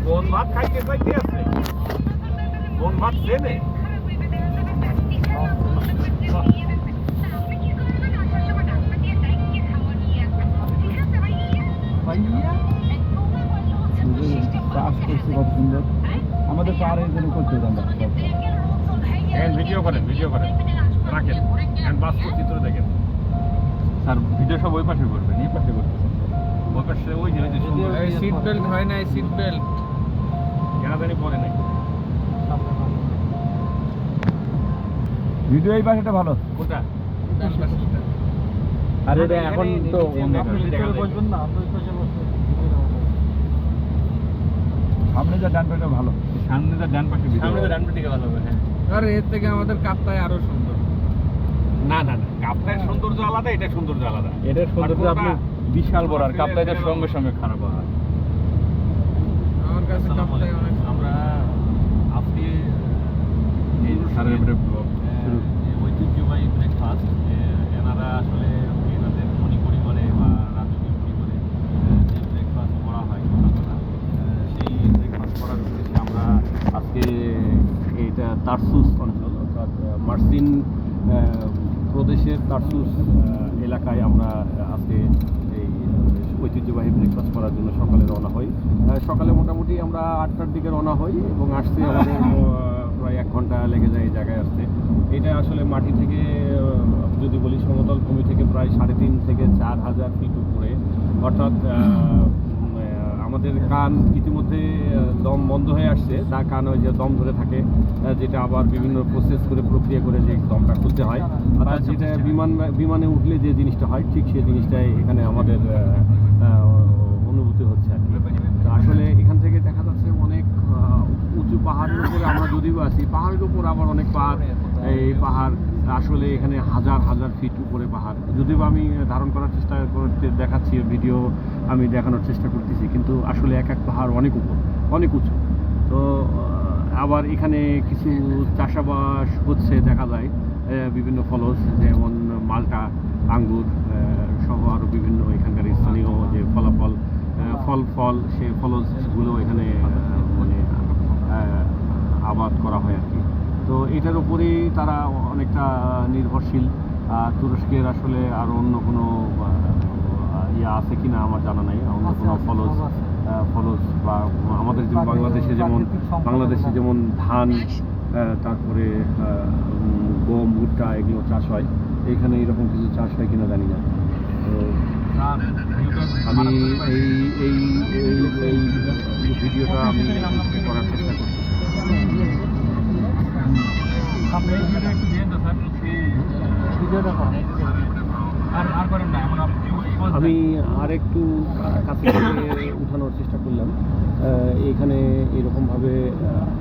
কোন ভাত খাইতে চাইতে আছে কোন ভাত চেনে কত সুন্দর আমাদের পাহাড়ে এখানে করতে ভিডিও করেন রাখেন বাস্তব চিত্র দেখেন স্যার ভিডিও সব ওই পাশে করবেন এই পাশে করতেছেন ওই পাশে ওই যে সিট বেল্ট হয় নাই সিট বেল্ট কেনা জানি পরে নাই ভিডিও এই পাশেটা ভালো কোনটা আর এটা এখন তো বসবেন না আপনি ওই পাশে বসবেন সামনে যা ডান পাশটা ভালো সামনে যা ডান পাশে ডান দিকে ভালো হবে হ্যাঁ আর এর থেকে আমাদের কাপ্তায় আরো সুন্দর না কাপ্তায়ের সৌন্দর্য আলাদা এটা সৌন্দর্য আলাদা এটার সৌন্দর্য আপনি বিশাল বড় আর কাপ্তাইটার সঙ্গে সঙ্গে খারাপ হয় আমার কাছে কাপ্তায় অনেক আমরা আজকে এই স্যারের ঐতিহ্যবাহী ব্রেকফাস্ট এনারা আসলে এনাদের মণিপরিবারে বা রাজকীয় পরিবারে যে ব্রেকফাস্ট করা হয় সকালবেলা সেই ব্রেকফাস্ট করার উদ্দেশ্যে আমরা আজকে এইটা তারসুস অঞ্চল অর্থাৎ মার্সিন প্রদেশের তারসুস এলাকায় আমরা আজকে এই ঐতিহ্যবাহী ব্রেকফাস্ট করার জন্য সকালে রওনা হই সকালে মোটামুটি আমরা 8টার দিকে রওনা হই এবং আসতে আমাদের প্রায় 1 ঘন্টা লেগে যায় এই জায়গায় আসতে এটা আসলে মাটি থেকে যদি বলি সমতল ভূমি থেকে প্রায় 3.5 থেকে 4,000 ফিট উপরে অর্থাৎ আমাদের কান ইতিমধ্যে দম বন্ধ হয়ে আসছে তার কান ওই যে দম ধরে থাকে যেটা আবার বিভিন্ন প্রসেস করে প্রক্রিয়া করে যে দমটা খুলতে হয় অর্থাৎ যেটা বিমানে উঠলে যে জিনিসটা হয় ঠিক সেই জিনিসটাই এখানে আমাদের অনুভূতি হচ্ছে আর কি তো আসলে এখান থেকে দেখা যাচ্ছে অনেক উঁচু পাহাড়ের উপরে আমরা যদিও আছি পাহাড়ের উপর আবার অনেক পাহাড় এই পাহাড় আসলে এখানে হাজার ফিট উপরে পাহাড় যদিও আমি ধারণ করার চেষ্টা করতে দেখাচ্ছি ভিডিও আমি দেখানোর চেষ্টা করতেছি কিন্তু আসলে এক পাহাড় অনেক উপর অনেক উঁচু তো আবার এখানে কিছু চাষাবাস হচ্ছে দেখা যায় বিভিন্ন ফলস যেমন মাল্টা আঙ্গুর সহ আরও বিভিন্ন এখানকার স্থানীয় যে ফল সেই ফলসগুলো এখানে মানে আবাদ করা হয় আর কি তো এটার উপরেই তারা অনেকটা নির্ভরশীল তুরস্কের আসলে আর অন্য কোনো ইয়ে আছে কিনা আমার জানা নাই অন্য কোনো ফলস বা আমাদের যে বাংলাদেশে যেমন ধান তারপরে গম ভুট্টা এগুলো চাষ হয় এখানে এরকম কিছু চাষ হয় কিনা জানি না তো আমি এই ভিডিওটা আমি করার চেষ্টা করছি আমি আরেকটু কাছে উঠানোর চেষ্টা করলাম এখানে এরকমভাবে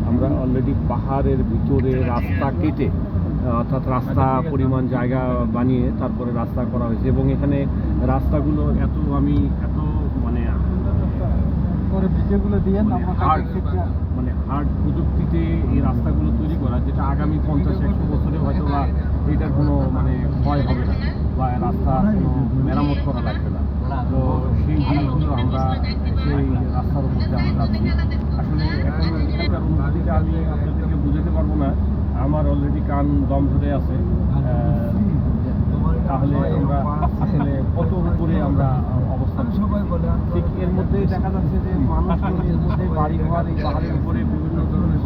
আমরা অলরেডি পাহাড়ের ভিতরে রাস্তা কেটে অর্থাৎ রাস্তা পরিমাণ জায়গা বানিয়ে তারপরে রাস্তা করা হয়েছে এবং এখানে রাস্তাগুলো এত মানে ভিডিওগুলো দিয়ে মানে হার্ড প্রযুক্তিতে এই রাস্তাগুলো তৈরি করা যেটা আগামী 50-100 বছরে হয়তো বা এটার কোনো মানে ক্ষয় হবে না বা রাস্তা কোনো মেরামত করা লাগবে না তো সেই জিনিসগুলো আমরা সেই রাস্তার উপর দিয়ে আমরা যাচ্ছি আসলে এখন এখানকার অনুভূতিটা আমি আপনাদেরকে বুঝাতে পারবো না আমার অলরেডি কান দম ধরে আছে তাহলে আমরা আসলে কত উপরে আমরা অবস্থান ঠিক এর মধ্যেই দেখা যাচ্ছে যে মানুষ এর মধ্যে বাড়িঘর এই পাহাড়ের উপরে বিভিন্ন ধরনের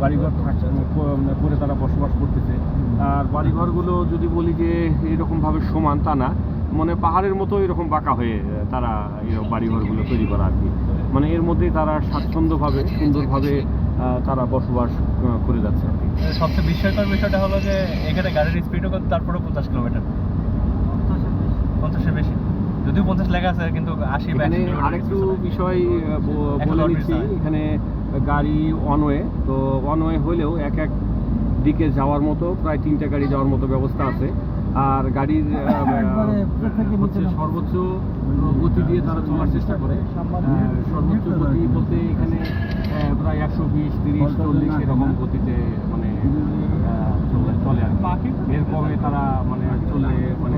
বাড়িঘর করে তারা বসবাস করতেছে আর বাড়িঘরগুলো যদি বলি যে এরকমভাবে সমান তা না মানে পাহাড়ের মতো এরকম বাঁকা হয়ে তারা এরকম বাড়িঘরগুলো তৈরি করা আর কি মানে এর মধ্যেই তারা স্বাচ্ছন্দ্যভাবে সুন্দরভাবে তারা বসবাস করে যাচ্ছে আর কি সবচেয়ে বিস্ময়কর বিষয়টা হলো যে এখানে গাড়ির স্পিডও করতে তারপরেও 50 কিলোমিটার 50-এর বেশি যদিও 50 লেখা আছে কিন্তু 80 আরেকটু বিষয় বলে নিচ্ছি এখানে গাড়ি ওয়ানওয়ে তো ওয়ানওয়ে হলেও এক দিকে যাওয়ার মতো প্রায় 3টে গাড়ি যাওয়ার মতো ব্যবস্থা আছে আর গাড়ির হচ্ছে সর্বোচ্চ গতি দিয়ে তারা চলার চেষ্টা করে সর্বোচ্চ গতি বলতে এখানে প্রায় 120-30-40 এরকম গতিতে মানে চলে আর কি এর কমে তারা মানে চলে মানে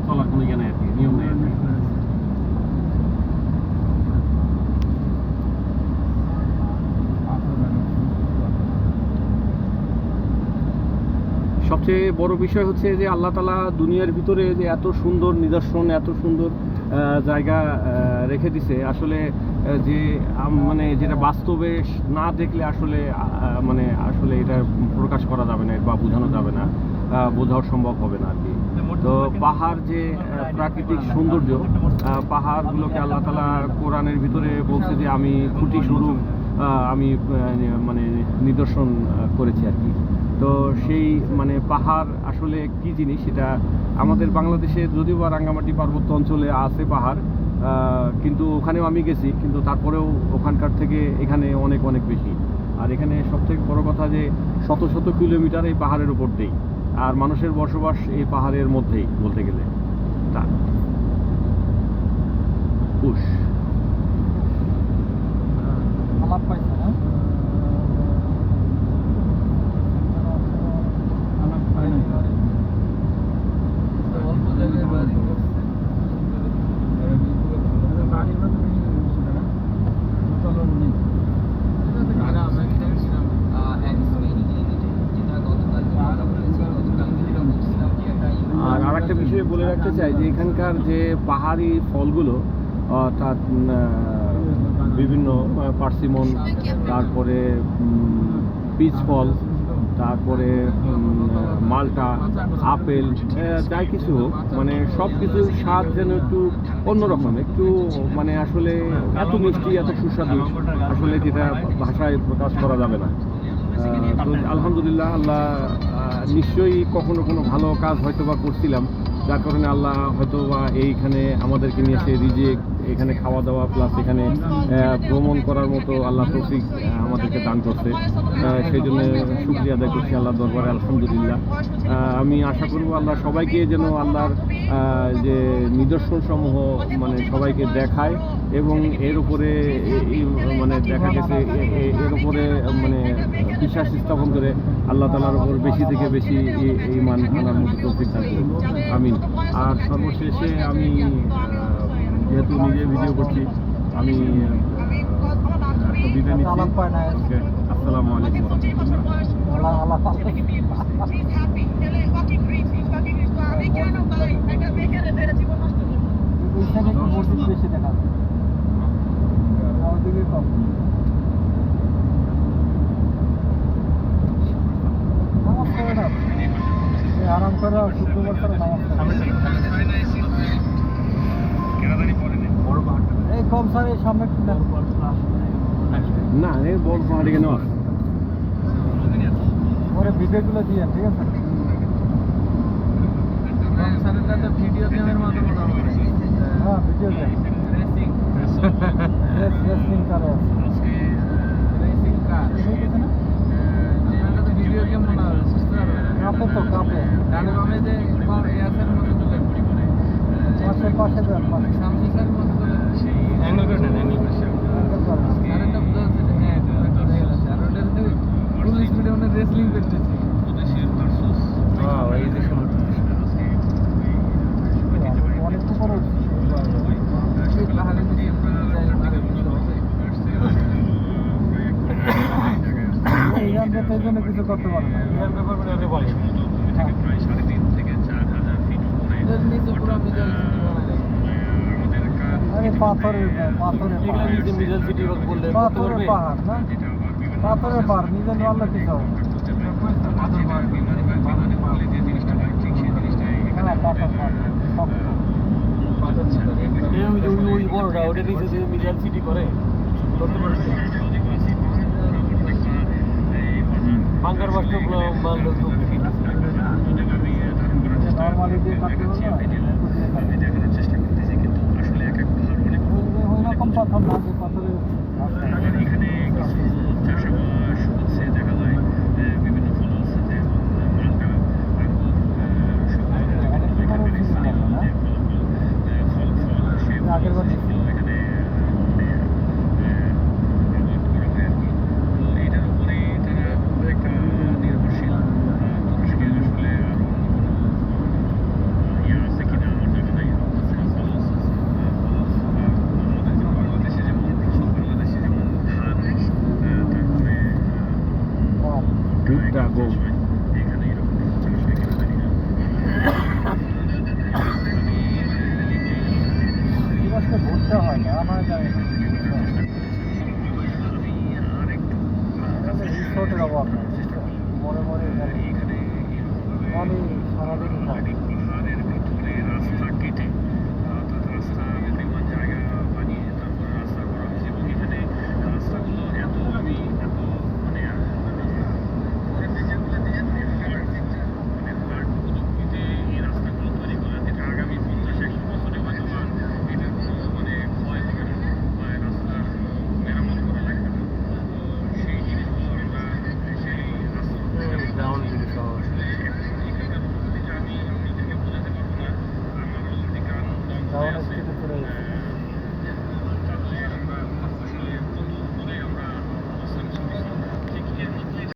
চলার কোনো ইয়ে নেই আর কি নিয়ম নেই আর কি সবচেয়ে বড় বিষয় হচ্ছে যে আল্লাহ তাআলা দুনিয়ার ভিতরে যে এত সুন্দর নিদর্শন, এত সুন্দর জায়গা রেখে দিছে, আসলে যে মানে যেটা বাস্তবে না দেখলে আসলে মানে আসলে এটা প্রকাশ করা যাবে না বা বোঝানো যাবে না, বোঝাও সম্ভব হবে না আর কি। তো পাহাড় যে প্রাকৃতিক সৌন্দর্য, পাহাড়গুলোকে আল্লাহ তাআলা কোরআনের ভিতরে বলছে যে আমি খুঁটি স্বরূপ আমি মানে নিদর্শন করেছি আর কি। তো সেই মানে পাহাড় আসলে কি জিনিস, সেটা আমাদের বাংলাদেশে যদিও বা রাঙ্গামাটি পার্বত্য অঞ্চলে আছে পাহাড়, কিন্তু ওখানেও আমি গেছি, কিন্তু তারপরেও ওখানকার থেকে এখানে অনেক অনেক বেশি। আর এখানে সবথেকে বড় কথা যে শত শত কিলোমিটার এই পাহাড়ের উপর দিয়েই, আর মানুষের বসবাস এই পাহাড়ের মধ্যেই বলতে গেলে। তা উস আলাপ পাইছে না? আলাপ পাই নাই। অল্প জায়গায় বাড়ি করছে। বাড়ি হলো তো বেশি বেশি টাকা। দুতলা নেই। গ্রাম একদম গ্রাম। আর আরেকটা বিষয় বলে রাখতে চাই যে এখানকার যে পাহাড়ি ফলগুলো, অর্থাৎ বিভিন্ন পার্সিমন, তারপরে পিচ ফল, তারপরে মালটা, আপেল, যাই কিছু হোক, মানে সব কিছুর স্বাদ যেন একটু অন্যরকম, একটু মানে আসলে এত মিষ্টি, এত সুস্বাদু, আসলে যেটা ভাষায় প্রকাশ করা যাবে না। তো আলহামদুলিল্লাহ, আল্লাহ নিশ্চয়ই কখনো কোনো ভালো কাজ হয়তো বা করছিলাম, যার কারণে আল্লাহ হয়তো বা এইখানে আমাদেরকে নিয়ে এসে রিজিক, এখানে খাওয়া দাওয়া প্লাস এখানে ভ্রমণ করার মতো আল্লাহ তৌফিক আমাদেরকে দান করছে। সেই জন্য শুকরিয়া আদায় করছি আল্লাহর দরবারে, আলহামদুলিল্লাহ। আমি আশা করব আল্লাহ সবাইকে যেন আল্লাহর যে নিদর্শন সমূহ মানে সবাইকে দেখায়, এবং এর উপরে মানে দেখা গেছে এর উপরে মানে বিশ্বাস স্থাপন করে আল্লাহ তাআলার উপর বেশি থেকে বেশি এই মান আনার মতো তৌফিক দান করুন, আমিন। আর সর্বশেষে আমি যেহেতু নিজে ভিডিও করছি, আমি একটা বিদায় নিচ্ছি। ওকে, আসসালামু আলাইকুম ওয়া রাহমাতুল্লাহ। ওইখানে একটু মসজিদ বেশি দেখা যায়। ওদিকে কম। নামাজ পড়ে না, আরাম করে শুক্রবার করে নামাজ পড়ে। বড় পাহাড়টা এই কম স্যার এই সামনে একটু দেন। না, এই বড় পাহাড়ে কেন? পরে ভিডিওগুলো দিয়ে ঠিক আছে। সংসারটা তো ভিডিও গেমের মতো মনে হয়। হ্যাঁ ভিডিও দেন। রেসিং রেসলিং করে আছে। Racing car. দেখেছে না? এটা তো ভিডিও গেম মনে হয়, বুঝতে পারবে না। কাঁপে তো কাঁপে। ডানে বামে যে ইয়াসের মতো চলে। পাশে দেন পাশে। শামসুসার মতো চলে। অ্যাঙ্গেল করে নেন, অ্যাঙ্গেল করে অ্যাঙ্গেল করে। আরেকটা বোঝা যাচ্ছে যে হ্যাঁ একটা হয়ে গেছে। আর ওটার যে ফুল স্পিডে মানে রেসলিং করতেছে। হ্যাঁ এই যে শুনুন অনেক উপরে উঠছে। এই পাহাড়ের দিকে যাই আরে বুঝতে হবে। ইরান তো এই জন্য কিছু করতে পারে না। এর ব্যাপার করে আরে বলে এর নিচে পুরো মিজাইল সিটি বানায় রাখছে। আরে পাথরের পাহাড়। মিজাইল সিটি বললে পাথরের পাহাড় না? পাথরের পাহাড় নিজে নিয়ে কিছু হবে না। হ্যাঁ পাথর পাহাড় শক্ত। ওই বড়টা ওটা নিচে যে মিজাইল সিটি করে করতে পারবে বাংকার বাস্ট মাল নর্মালি দিয়ে কাটতে পারবে ওই রকম পাথর না, যে পাথরের আগের বার দেখছি। Good, go. ছোটের অভাব নাই, বুঝছো? মনে মনে খালি সারাদিন খাই।